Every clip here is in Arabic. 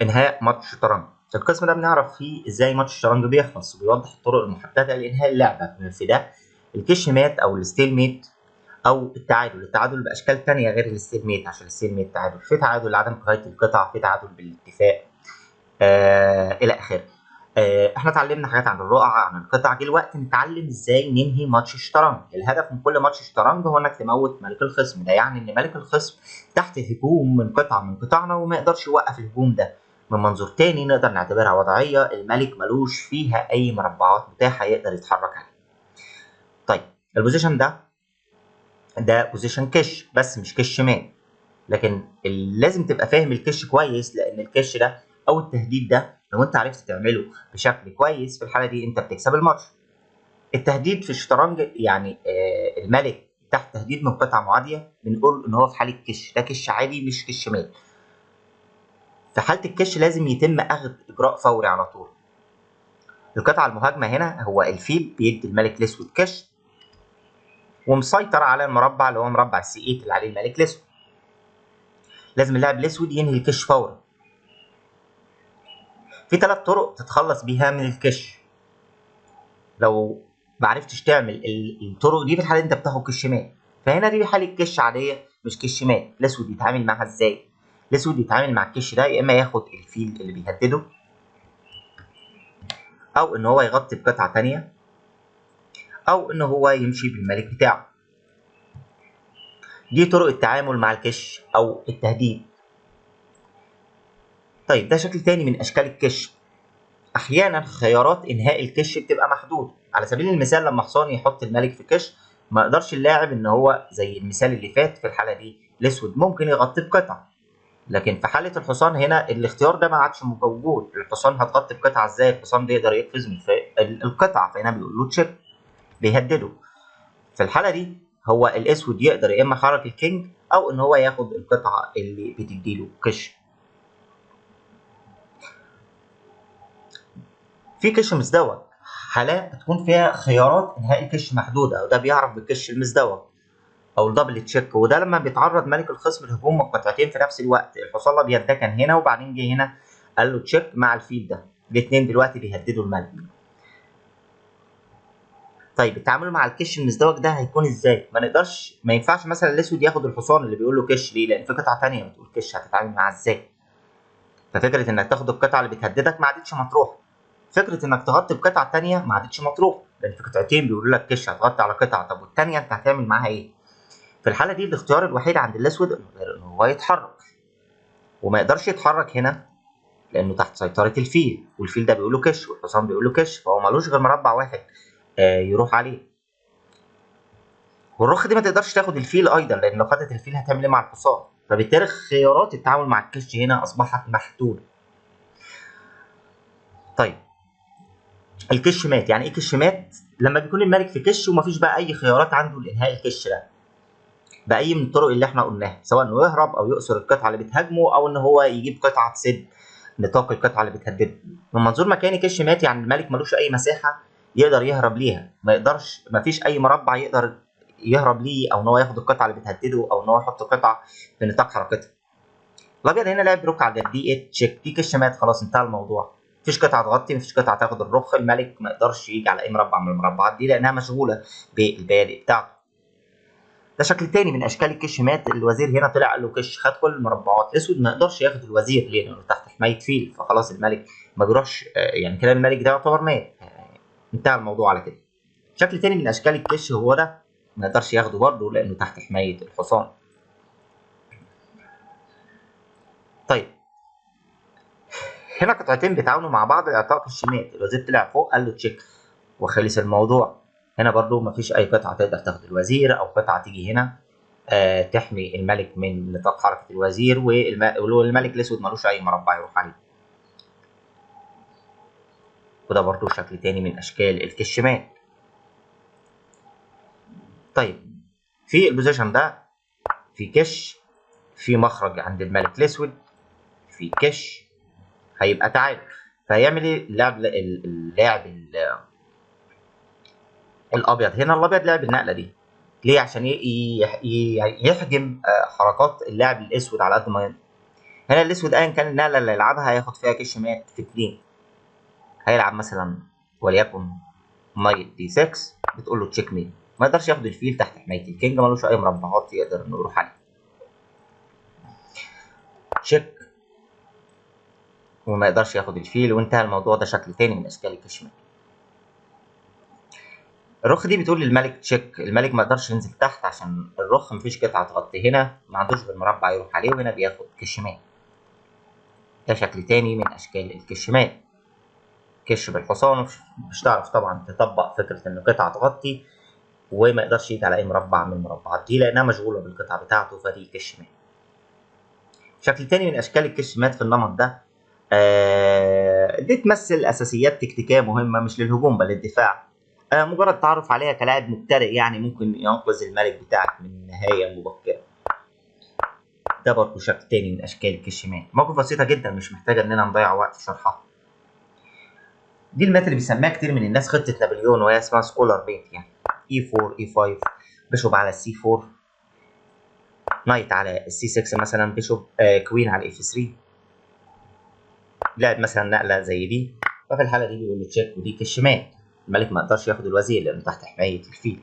انهاء ماتش شطرنج. القسم ده بنعرف فيه ازاي ماتش الشطرنج بيخلص، وبيوضح الطرق المحدده لانهاء اللعبه. في ده الكش مات او الستيل ميت او التعادل باشكال تانية غير الستيل ميت، عشان الستيل ميت تعادل، في تعادل لعدم كفايه القطع، في تعادل بالاتفاق، الى اخره. احنا اتعلمنا حاجات عن الرقعه، عن القطع. جه الوقت نتعلم ازاي ننهي ماتش الشطرنج. الهدف من كل ماتش شطرنج هو انك تموت ملك الخصم. ده يعني ان ملك الخصم تحت هجوم من قطعه من قطعنا وما يقدرش يوقف الهجوم ده. من منظور تاني نقدر نعتبرها وضعيه الملك ملوش فيها اي مربعات متاحه يقدر يتحرك عليها. طيب البوزيشن ده بوزيشن كش، بس مش كش مان. لكن لازم تبقى فاهم الكش كويس، لان الكش ده او التهديد ده لو انت عرفت تعمله بشكل كويس في الحاله دي انت بتكسب الماتش. التهديد في الشطرنج يعني الملك تحت تهديد من قطعه معاديه، بنقول ان هو في حاله كش، ده كش عادي مش كش مال. في حاله الكش لازم يتم اخذ اجراء فوري على طول. القطعه المهاجمه هنا هو الفيل، بيدي الملك الاسود كش ومسيطر على المربع اللي هو مربع السي 8 اللي عليه الملك الاسود. لازم اللاعب الاسود ينهي الكش فورا. في 3 طرق تتخلص بيها من الكش. لو ما عرفتش تعمل الطرق دي في الحاله دي انت بتاخد كش مال. فهنا دي حاله كش عاديه مش كش مال. الاسود يتعامل معاها ازاي؟ الاسود يتعامل مع الكش ده يا اما ياخد الفيل اللي بيهدده، او ان هو يغطي بقطعه ثانيه، او ان هو يمشي بالملك بتاعه. دي طرق التعامل مع الكش او التهديد. طيب ده شكل تاني من اشكال الكش. احيانا خيارات انهاء الكش بتبقى محدوده. على سبيل المثال لما حصان يحط الملك في كش، ما يقدرش اللاعب ان هو زي المثال اللي فات في الحاله دي الاسود ممكن يغطي بقطعه. لكن في حاله الحصان هنا الاختيار ده ما عادش موجود. الحصان هتغطي بقطعه ازاي؟ الحصان بيقدر يقفز من القطعه، فهنا بيقول له تشيك، بيهدده. في الحاله دي هو الاسود يقدر يا اما يحرك الكينج او ان هو ياخد القطعه اللي بتديله كش. في كش مزدوج، حالات بتكون فيها خيارات انهاء الكش محدوده، وده بيعرف بالكش المزدوج او الدبل تشيك. وده لما بيتعرض ملك الخصم لهجوم من قطعتين في نفس الوقت. الحصان الابيض ده كان هنا وبعدين جه هنا قال له تشيك مع الفيل ده، الاثنين دلوقتي بيهددوا الملك. طيب التعامل مع الكش المزدوج ده هيكون ازاي؟ ما ينفعش مثلا الاسود ياخد الحصان اللي بيقول له كش، ليه؟ لان في قطعه ثانيه بتقول كش، هتتعامل معاها ازاي؟ ففكره انك تاخد القطعه اللي بتهددك ما عادتش مطروحه. فكره انك تغطي بقطعه ثانيه ما عادتش مطروحه، لان في قطعتين بيقولوا لك كش هتغطي على قطعه، طب والثانيه انت هتعمل معاها ايه؟ في الحاله دي الاختيار الوحيد عند الاسود ان هو يتحرك، وما يقدرش يتحرك هنا لانه تحت سيطره الفيل، والفيل ده بيقول له كش والحصان بيقول له كش، فهو ملوش غير مربع واحد يروح عليه. والرخ دي ما تقدرش تاخد الفيل ايضا، لان لو خدت الفيل هتعمل ايه مع الحصان؟ فبالتالي خيارات التعامل مع الكش هنا اصبحت محدوده. طيب الكش مات. يعني ايه كش مات؟ لما بيكون الملك في كش ومفيش بقى اي خيارات عنده لانهاء الكش ده باي من الطرق اللي احنا قلناها، سواء انه يهرب او يؤسر القطعه اللي بتهاجمه او ان هو يجيب قطعه تسد نطاق القطعه اللي بتهدده. من منظور مكاني كش مات يعني الملك ملوش اي مساحه يقدر يهرب ليها، ما يقدرش، ما فيش اي مربع يقدر يهرب ليه، او ان هو ياخد القطعه اللي بتهدده، او ان هو يحط قطعه في نطاق حركتها. الابيض هنا لعب روك على دي 8 تشيك، دي كش مات، خلاص انتهى الموضوع. مفيش قطعه تغطي، مفيش قطعه تاخد الرخ، الملك ما يقدرش يجي على اي مربع من المربعات دي لانها مشغوله بالبادئ بتاعته. ده شكل تاني من اشكال الكش مات. الوزير هنا طلع قال له كش، خد كل المربعات. الاسود ما يقدرش ياخد الوزير ليه؟ لانه تحت حمايه فيل، فخلاص الملك ما بيروحش، يعني كده الملك ده يعتبر مات، انتهى الموضوع على كده. شكل تاني من اشكال الكش هو ده، ما يقدرش ياخده برضه لانه تحت حمايه الحصان. طيب هنا قطعتين بيتعاونوا مع بعض لاعطاء كش مات. الوزير طلع فوق قال له تشيك وخلص الموضوع. هنا برضه ما فيش اي قطعه تقدر تاخد الوزير، او قطعه تيجي هنا تحمي الملك من نطاق حركة الوزير، والملك الأسود ملوش أي مربع يروح عليه. وده برضو شكل تاني من أشكال الكشمات. طيب في البوزيشن ده في كش، في مخرج عند الملك الأسود، في كش، هيبقى تعادل. فهيعمل ايه اللاعب الأبيض هنا؟ الأبيض لعب النقلة دي ليه؟ عشان يحجم حركات اللاعب الأسود على قد ما يقدر. هنا الاسود ايا كان النقله اللي يلعبها هياخد فيها كش مات في 2. هيلعب مثلا وليكن نايت دي 6، بتقول له تشيك ميت. ما يقدرش ياخد الفيل تحت حمايه الكينج، ملوش اي مربعات يقدر انه يروح عليه. تشيك وما يقدرش ياخد الفيل، وانتهى الموضوع. ده شكل تاني من اشكال الكش مات. الرخ دي بتقول للملك تشيك، الملك ما يقدرش ينزل تحت عشان الرخ مفيش قطعه تغطي هنا، ما عندوش غير مربع يروح عليه، وهنا بياخد كش مات. ده شكل تاني من اشكال الكش مات. كش بالحصان، مش تعرف طبعا تطبق فكره ان قطعه تغطي وما يقدرش يجي على اي مربع من المربعات دي لانها مشغوله بالقطعه بتاعته، فدي كش مات. شكل تاني من اشكال الكش مات في النمط ده، دي تمثل اساسيات تكتيكيه مهمه مش للهجوم بل للدفاع، مجرد تعرف عليها كلاعب مبتدئ يعني ممكن ينقذ الملك بتاعك من نهايه مبكره. ده برضه شكل تاني من اشكال الكش مات. موقف بسيطه جدا مش محتاجه اننا نضيع وقت في شرحها. دي المات اللي بيسميها كتير من الناس خطه نابليون، وهي اسمها سكولار بيت، يعني E4 E5، بيشوب على C4، نايت على السي 6 مثلا، بيشوب كوين على اف 3. لعب مثلا نقله زي دي، ففي الحاله دي بيقول له تشيك، ودي كش مات. الملك ما يقدرش ياخد الوزير لانه تحت حمايه الفيل.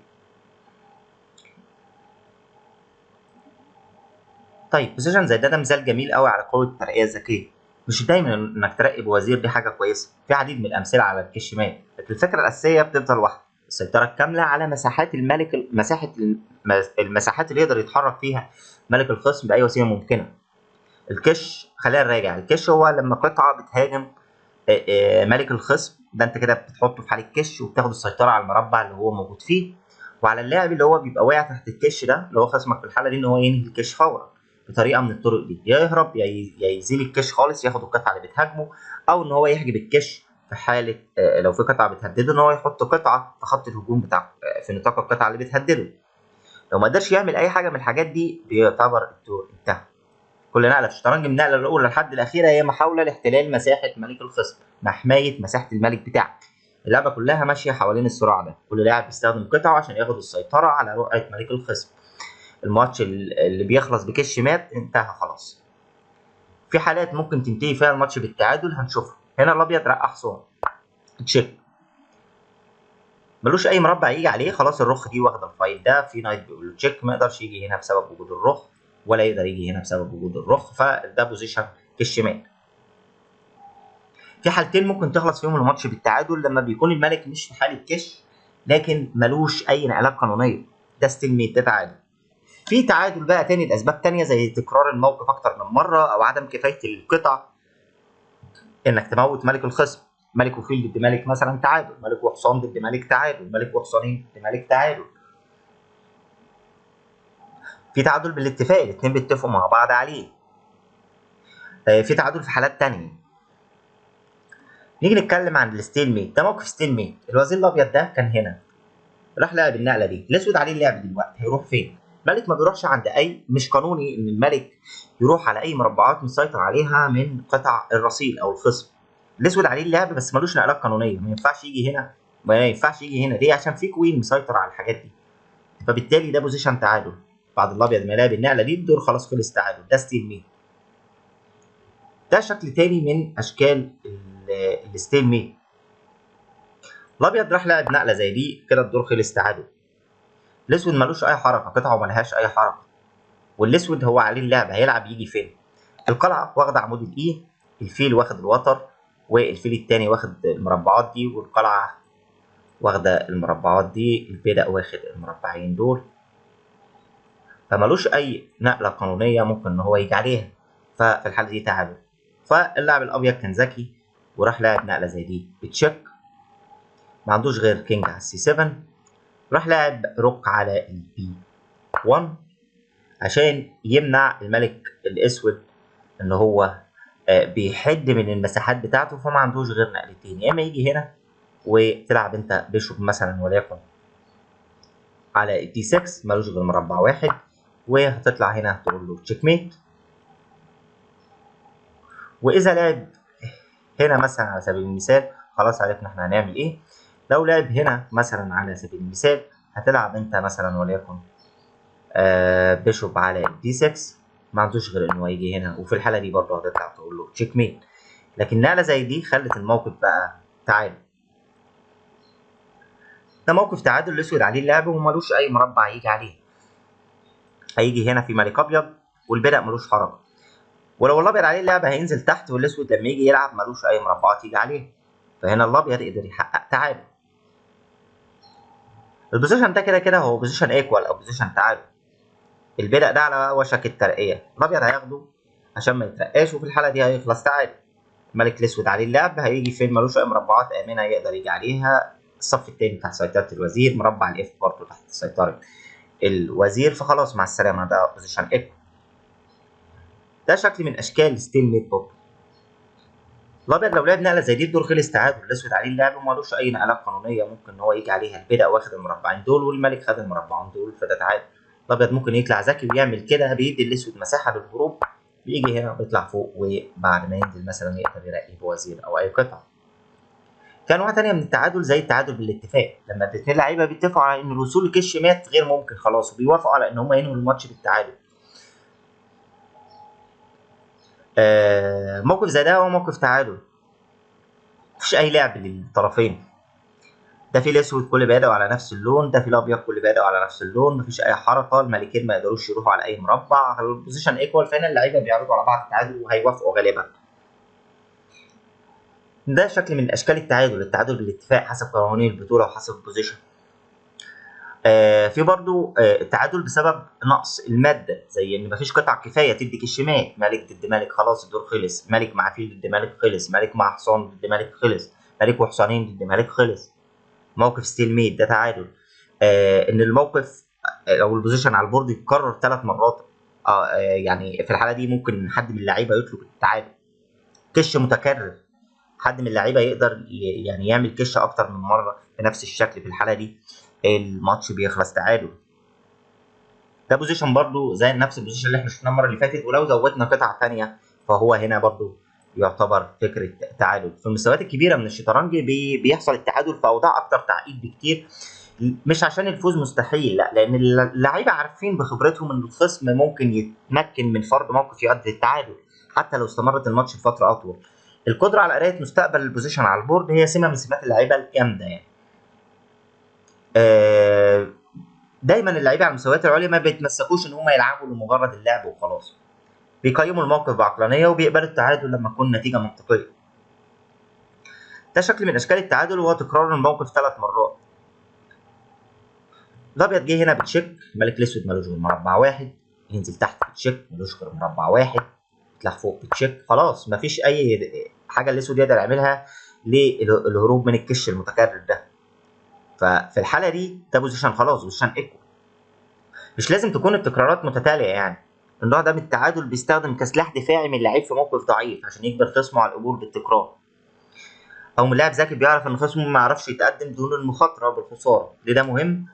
طيب بوزيشن زي ده مثال جميل قوي على قوه الترقيه الذكيه. مش دايما انك ترقي بوزير دي حاجه كويسه، في عديد من الامثله على الكش مات، لكن الفكره الاساسيه بتفضل واحده: السيطره الكامله على مساحات الملك، المساحات اللي يقدر يتحرك فيها ملك الخصم باي وسيله ممكنه. الكش، خلينا نراجع، الكش هو لما قطعه بتهاجم ملك الخصم، ده انت كده بتحطه في حاله كش وبتاخد السيطره على المربع اللي هو موجود فيه، وعلى اللاعب اللي هو بيبقى واقع تحت الكش ده اللي هو خصمك في الحاله دي ان هو ينهي الكش فورا بطريقه من الطرق دي: يا يهرب يا يزيل الكش خالص ياخد القطعه اللي بتهاجمه، او ان هو يحجب الكش في حاله لو في قطعه بتهدده ان هو يحط قطعه في خط الهجوم بتاعه في نطاق القطعه اللي بتهدده. لو ما قدرش يعمل اي حاجه من الحاجات دي بيعتبر الدور انتهى. كل نقله في الشطرنج من النقله الاولى لحد الاخيره هي محاوله لاحتلال مساحه ملك الخصم مع حمايه مساحه الملك بتاعك. اللعبه كلها ماشيه حوالين الصراع ده، كل لاعب بيستخدم قطعه عشان ياخد السيطره على رقعه ملك الخصم. الماتش اللي بيخلص بكش مات انتهى خلاص. في حالات ممكن تنتهي فيها الماتش بالتعادل هنشوفها. هنا الابيض رقع حصان تشيك، ملوش اي مربع يجي عليه، خلاص الرخ دي واخده الفايل ده، في نايت بيقول له تشيك، ما يقدرش يجي هنا بسبب وجود الرخ، ولا يقدر يجي هنا بسبب وجود الرخ، فده بوزيشن كش مات. في حالتين ممكن تخلص فيهم الماتش بالتعادل: لما بيكون الملك مش في حاله كش لكن ملوش اي نقلات قانونيه، ده ستيل ميت، ده تعادل. في تعادل بقى تاني لاسباب تانيه زي تكرار الموقف اكتر من مره او عدم كفايه القطع انك تموت ملك الخصم. ملك وفيل ضد ملك مثلا تعادل، ملك وحصان ضد ملك تعادل، ملك وحصانين ضد ملك تعادل. في تعادل بالاتفاق، الاثنين بيتفقوا مع بعض عليه. في تعادل في حالات تانية. نيجي نتكلم عن الستيل ميت. ده موقف ستيل ميت، الوزير الابيض ده كان هنا، راح لعب النقله دي، الاسود عليه اللعب دلوقتي، هيروح فين؟ الملك ما بيروحش عند اي، مش قانوني ان الملك يروح على اي مربعات مسيطر عليها من قطع الرصيل او الخصم. الاسود عليه اللعب بس ملوش نقلات قانونيه، ما ينفعش يجي هنا، ما ينفعش يجي هنا ليه؟ عشان في كوين مسيطر على الحاجات دي، فبالتالي ده بوزيشن تعادل. بعد الابيض ما لعب النقله دي الدور خلاص خلص تعادل، ده ستيل ميت. ده شكل تاني من اشكال الستيل ميت. الابيض راح لعب نقله زي دي كده الدور خلص تعادل. الاسود ملوش اي حركه، قطعه ملهاش اي حركه، والاسود هو عليه اللعب، هيلعب يجي فين؟ القلعه واخده عمود الاي، الفيل واخد الوتر، والفيل التاني واخد المربعات دي، والقلعه واخده المربعات دي، البيدق واخد المربعين دول، فمالوش اي نقله قانونيه ممكن ان هو يجي عليها، ففي الحاله دي تعادل. فاللاعب الابيض كان ذكي وراح لاعب نقله زي دي بتشيك، ما عندوش غير كينج على السي 7، راح لاعب روك على البي 1 عشان يمنع الملك الاسود ان هو بيحد من المساحات بتاعته، فما عندوش غير نقلتين: يا اما يجي هنا وتلعب انت بيشوب مثلا وليكن على دي 6، ملوش غير مربع واحد، وهتطلع هنا تقول له تشيك ميت. واذا لعب هنا مثلا على سبيل المثال، خلاص عرفنا احنا هنعمل ايه. لو لعب هنا مثلا على سبيل المثال هتلعب انت مثلا وليكن بيشوب على دي 6، ما عندوش غير ان هو يجي هنا، وفي الحاله دي برضه هتطلع تقول له تشيك ميت. لكن نقله زي دي خلت الموقف بقى تعادل. ده موقف تعادل الاسود عليه اللعب ومالوش اي مربع يجي عليه. هيجي هنا في ملك ابيض والبدأ ملوش حركه، ولو الابيض عليه اللعب هينزل تحت، والاسود لما يجي يلعب ملوش اي مربعات يجي عليه، فهنا الابيض قدر يحقق تعادل. البوزيشن ده كده كده هو بوزيشن ايكوال او بوزيشن تعادل. البدأ ده على وشك الترقيه، الابيض هياخده عشان ما يترقاش، وفي الحاله دي هيخلص تعادل. الملك الاسود عليه اللعب هيجي فين ملوش اي مربعات امنه يقدر يجي عليها. الصف الثاني تحت سيطره الوزير، مربع الاف برضه تحت سيطره الوزير، فخلاص مع السلامه ده بوزيشن ايكوال. ده شكل من اشكال ستيل ميت برضه. الابيض لو لعب نقله زي دي الدور خلص تعادل، الاسود عليه اللعب ومالوش اي نقلات قانونيه ممكن ان هو يجي عليها. البدأ واخد المربعين دول والملك خد المربعين دول، فده تعادل. الابيض ممكن يطلع ذكي ويعمل كده، بيدي الاسود مساحه للهروب، بيجي هنا وبيطلع فوق، وبعد ما ينزل مثلا يقدر يرقي بوزير او اي قطعه. في انواع تانيه من التعادل زي التعادل بالاتفاق، لما الاثنين لعيبه بيتفقوا على ان الوصول لكش مات غير ممكن خلاص، وبيوافقوا على ان هم ينهوا الماتش بالتعادل. موقف زي ده هو موقف تعادل، مفيش اي لعب للطرفين. ده في الاسود كل بيدعوا على نفس اللون، ده في الابيض كل بيدعوا على نفس اللون، مفيش اي حركه، الملكين ما يقدروش يروحوا على اي مربع، البوزيشن ايكوال، فهنا اللعيبه بيعرضوا على بعض التعادل وهيوافقوا غالبا. ده شكل من اشكال التعادل، التعادل بالاتفاق حسب قوانين البطوله وحسب البوزيشن. في برضو التعادل بسبب نقص الماده، زي ان مفيش قطع كفايه تدي كشمات، ملك ضد ملك خلاص الدور خلص، ملك مع فيل ضد ملك خلص، ملك مع حصان ضد ملك خلص، ملك وحصانين ضد ملك خلص. موقف ستيل ميت ده تعادل. ان الموقف او البوزيشن على البورد يتكرر 3 مرات، يعني في الحاله دي ممكن حد من اللعيبه يطلب التعادل. كش متكرر، حد من اللعيبه يقدر يعني يعمل كش اكتر من مره بنفس الشكل، في الحاله دي الماتش بيخلص تعادل. ده بوزيشن برضو زي نفس البوزيشن اللي احنا شفناه المره اللي فاتت، ولو زودنا قطعه ثانيه فهو هنا برضو يعتبر فكره تعادل. في المستويات الكبيره من الشطرنج بيحصل التعادل في اوضاع اكتر تعقيد بكتير، مش عشان الفوز مستحيل، لا، لان اللعيبه عارفين بخبرتهم ان الخصم ممكن يتمكن من فرض موقف يؤدي للتعادل حتى لو استمرت الماتش لفتره اطول. القدره على قرايه مستقبل البوزيشن على البورد هي سمه من سمات اللعيبه الجامده يعني. دايما اللعيبه على المستويات العليا ما بيتمسكوش ان هم يلعبوا لمجرد اللعب وخلاص، بيقيموا الموقف بعقلانيه وبيقبلوا التعادل لما تكون النتيجه منطقيه. ده شكل من اشكال التعادل وهو تكرار الموقف 3 مرات. الابيض جه هنا بتشيك، الملك الاسود ملوش غير مربع واحد، ينزل تحت بتشيك ملوش غير مربع واحد، يطلع فوق بتشيك، خلاص مفيش اي حاجه الاسود يقدر يعملها للهروب من الكش المتكرر ده. ففي الحاله دي ده بوزيشن خلاص، بوزيشن ايكوال. مش لازم تكون التكرارات متتاليه يعني، النوع ده من التعادل بيستخدم كسلاح دفاعي من لعيب في موقف ضعيف عشان يجبر خصمه على القبول بالتكرار، او من لاعب ذكي بيعرف ان خصمه ما يعرفش يتقدم دون المخاطره بالخساره. ده مهم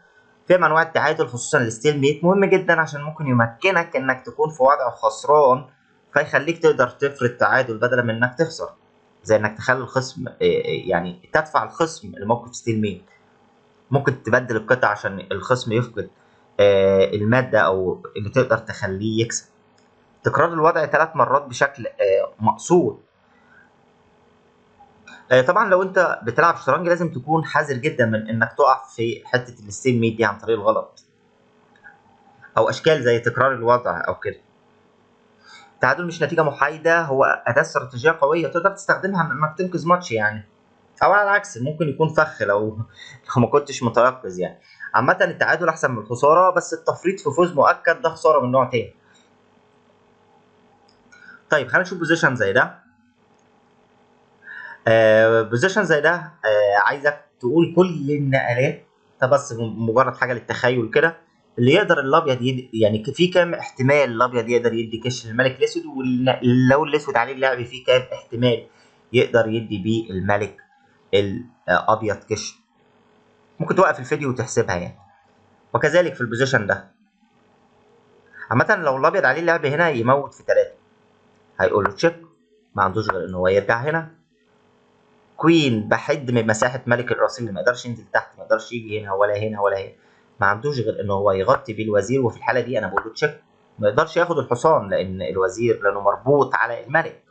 في انواع التعادل، خصوصا الستيل ميت مهم جدا عشان ممكن يمكنك انك تكون في وضع خسران فيخليك تقدر تفرض تعادل بدلا من انك تخسر، زي انك تخلي الخصم يعني تدفع الخصم لموقف ستيل ميت. ممكن تبدل القطع عشان الخصم يفقد الماده او اللي تقدر تخليه يكسب. تكرار الوضع 3 مرات بشكل مقصود. طبعا لو انت بتلعب شطرنج لازم تكون حذر جدا من انك تقع في حته الستيل ميت دي عن طريق الغلط، او اشكال زي تكرار الوضع او كده. التعادل مش نتيجه محايده، هو اداه استراتيجيه قويه تقدر تستخدمها انك تنقذ ماتش يعني، او على العكس ممكن يكون فخ لو ما كنتش متيقظ يعني. عامه التعادل احسن من الخساره، بس التفريط في فوز مؤكد ده خساره من نوع تاني. طيب خلينا نشوف بوزيشن زي ده. بوزيشن زي ده عايزك تقول كل النقلات، ده بس مجرد حاجه للتخيل كده، اللي يقدر الابيض يعني في كام احتمال الابيض يقدر يدي كش للملك الاسود، ولو الاسود عليه اللعب في كام احتمال يقدر يدي بيه الملك الابيض كش. ممكن توقف الفيديو وتحسبها يعني. وكذلك في البوزيشن ده. عامه لو الابيض عليه اللعب هنا يموت في 3، هيقول له تشيك، ما عندوش غير ان هو يرجع هنا. كوين بحد من مساحه ملك الرصيف، ما يقدرش ينزل تحت، ما يقدرش يجي هنا ولا هنا ولا هنا، ما عندوش غير ان هو يغطي بيه الوزير، وفي الحاله دي انا بقول له تشيك. ما يقدرش ياخد الحصان لان الوزير لانه مربوط على الملك.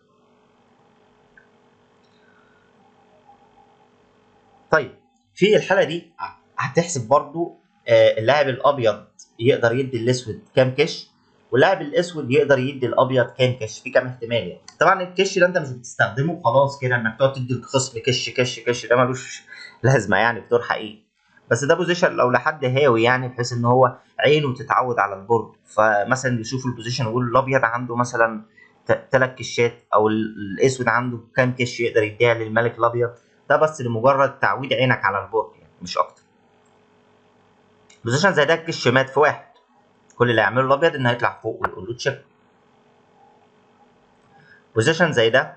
طيب في الحاله دي هتحسب برضو اللاعب الابيض يقدر يدي الاسود كام كش، واللاعب الاسود يقدر يدي الابيض كام كش، في كام احتمال يعني. طبعا الكش ده انت مش بتستخدمه خلاص كده انك تقعد تدي الخصم كش كش كش، ده ملوش لازمه يعني في دور حقيقي. بس ده بوزيشن لو لحد هاوي يعني، بحيث ان هو عينه تتعود على البورد، فمثلا يشوف البوزيشن ويقول الابيض عنده مثلا 3 كشات، او الاسود عنده كام كش يقدر يديها للملك الابيض. ده بس لمجرد تعويد عينك على البورد يعني، مش اكتر. بوزيشن زي ده الكش مات في واحد، كل اللي هيعمله الابيض انه هيطلع فوق ويقول له تشيك. بوزيشن زي ده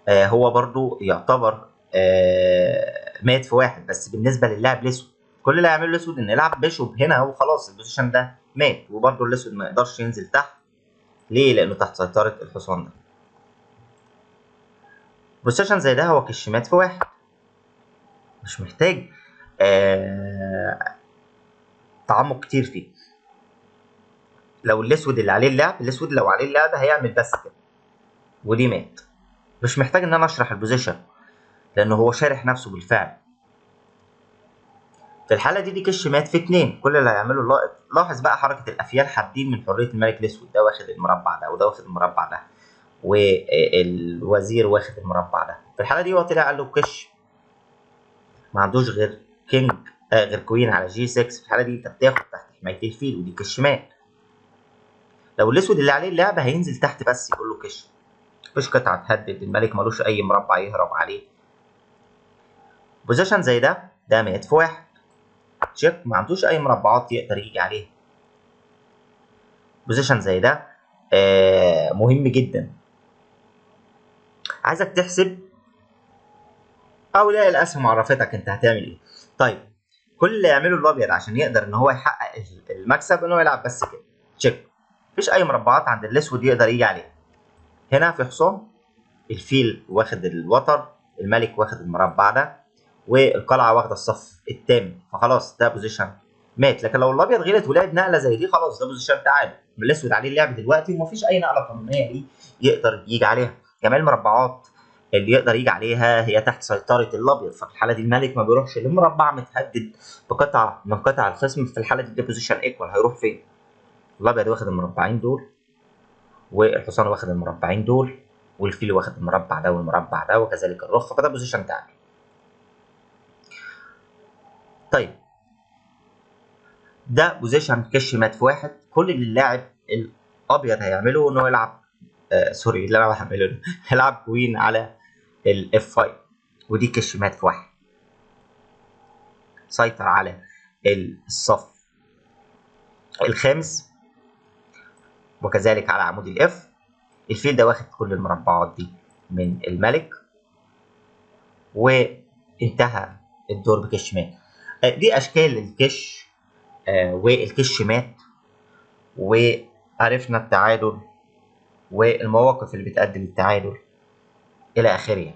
هو برضو يعتبر مات في واحد، بس بالنسبه للاعب الاسود كل اللي هيعمله الاسود انه يلعب بيشوب هنا وخلاص، البوزيشن ده مات. وبرضو الاسود ما يقدرش ينزل تحت، ليه؟ لانه تحت سيطره الحصان ده. بوزيشن زي ده هو كش مات في واحد، مش محتاج تعمق كتير فيه. لو الاسود اللي عليه اللعب، الاسود لو عليه اللعب هيعمل بس كده، ودي مات. مش محتاج ان انا اشرح البوزيشن لانه هو شارح نفسه بالفعل. في الحاله دي كش مات في 2، كل اللي هيعمله اللائق. لاحظ بقى حركه الافيال حادين من حريه الملك الاسود، ده واخد المربع ده وده واخد المربع ده، والوزير واخد المربع ده. في الحاله دي هو طلع قال له كش، ما عندوش غير كينج غير كوين على جي 6. في الحاله دي انت بتاخد تحت حمايه الفيل، ودي كش مات. لو الاسود اللي عليه اللعبه هينزل تحت بس يقول له كش، مفيش قطعه تهدد، الملك ملوش اي مربع يهرب عليه. بوزيشن زي ده مات في واحد، تشيك، ما عندوش اي مربعات يقدر يجي عليها. بوزيشن زي ده مهم جدا. عايزك تحسب اولاء الاسهم عرفتك انت هتعمل ايه. طيب كل اللي يعمله الابيض عشان يقدر ان هو يحقق المكسب ان هو يلعب بس كده تشيك، مفيش اي مربعات عند الاسود يقدر يجي عليها. هنا في حصان، الفيل واخد الوتر، الملك واخد المربع ده، والقلعه واخده الصف الثامن، فخلاص ده بوزيشن مات. لكن لو الابيض غلط ولعب نقله زي دي، خلاص ده بوزيشن تعادل، الاسود عليه اللعب دلوقتي ومفيش اي نقله قانونيه ليه يقدر يجي عليها. جميع المربعات اللي يقدر يجي عليها هي تحت سيطره الابيض، ففي الحاله دي الملك ما بيروحش لمربع متهدد بقطعه من قطع الخصم. في الحاله دي ده بوزيشن ايكوال، هيروح فين؟ الابيض واخد المربعين دول، والحصان واخد المربعين دول، والفيل واخد المربع ده والمربع ده، وكذلك الرخ، فده بوزيشن تعادل. طيب ده بوزيشن كش مات في واحد، كل اللي اللاعب الابيض هيعمله ان هو يلعب سوري اللي انا بعمله هيلعب كوين على الاف 5، ودي كش مات في واحد، سيطر على الصف الخامس وكذلك على عمود الاف. الفيل ده واخد كل المربعات دي من الملك، وانتهى الدور بكش مات. دي اشكال الكش والكش مات، وعرفنا التعادل والمواقف اللي بتؤدي للتعادل الى اخره.